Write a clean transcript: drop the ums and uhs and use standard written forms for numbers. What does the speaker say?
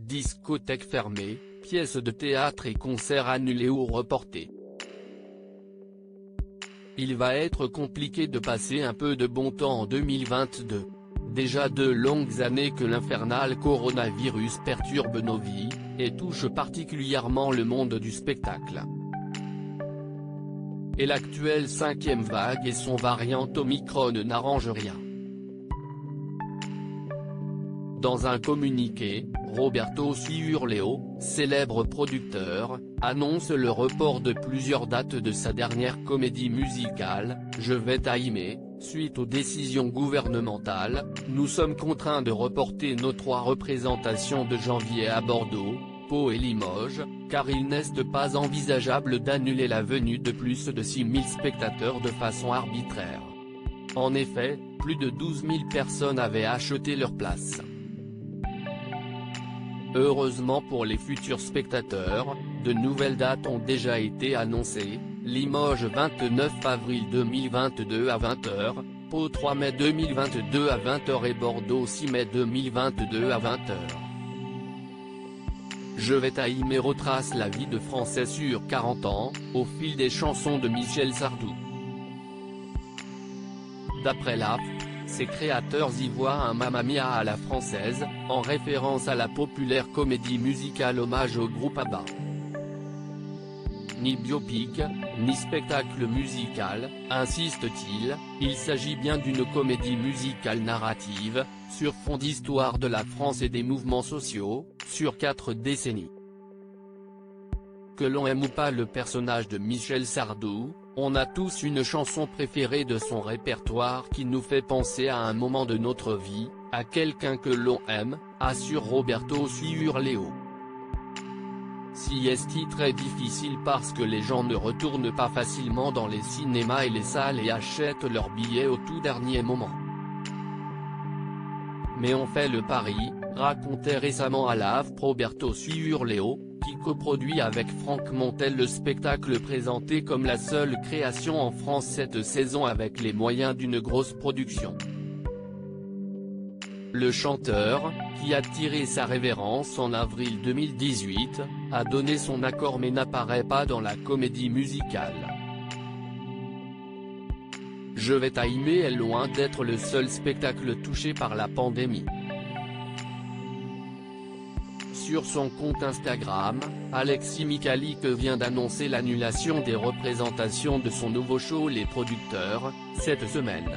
discothèques fermées, pièces de théâtre et concerts annulés ou reportés. Il va être compliqué de passer un peu de bon temps en 2022. Déjà 2 longues années que l'infernal coronavirus perturbe nos vies, et touche particulièrement le monde du spectacle. Et l'actuelle 5e vague et son variant Omicron n'arrangent rien. Dans un communiqué, Roberto Ciurleo, célèbre producteur, annonce le report de plusieurs dates de sa dernière comédie musicale, Je vais t'aimer. Suite aux décisions gouvernementales, nous sommes contraints de reporter nos 3 représentations de janvier à Bordeaux, Pau et Limoges, car il n'est pas envisageable d'annuler la venue de plus de 6 000 spectateurs de façon arbitraire. En effet, plus de 12 000 personnes avaient acheté leur place. Heureusement pour les futurs spectateurs, de nouvelles dates ont déjà été annoncées. Limoges 29 avril 2022 à 20h, Pau 3 mai 2022 à 20h et Bordeaux 6 mai 2022 à 20h. Je vais t'aimer retrace la vie de Français sur 40 ans, au fil des chansons de Michel Sardou. D'après l'AFP, ses créateurs y voient un Mamma Mia à la française, en référence à la populaire comédie musicale hommage au groupe ABBA. Ni biopic, ni spectacle musical, insiste-t-il, il s'agit bien d'une comédie musicale narrative, sur fond d'histoire de la France et des mouvements sociaux, sur 4 décennies. Que l'on aime ou pas le personnage de Michel Sardou, on a tous une chanson préférée de son répertoire qui nous fait penser à un moment de notre vie, à quelqu'un que l'on aime, assure Roberto Ciurleo. Si est-il très difficile parce que les gens ne retournent pas facilement dans les cinémas et les salles et achètent leurs billets au tout dernier moment. Mais on fait le pari, racontait récemment à la AFP Roberto Ciurleo, qui coproduit avec Franck Montel le spectacle présenté comme la seule création en France cette saison avec les moyens d'une grosse production. Le chanteur, qui a tiré sa révérence en avril 2018, a donné son accord mais n'apparaît pas dans la comédie musicale. Je vais t'aimer est loin d'être le seul spectacle touché par la pandémie. Sur son compte Instagram, Alexis Michalik vient d'annoncer l'annulation des représentations de son nouveau show Les Producteurs, cette semaine.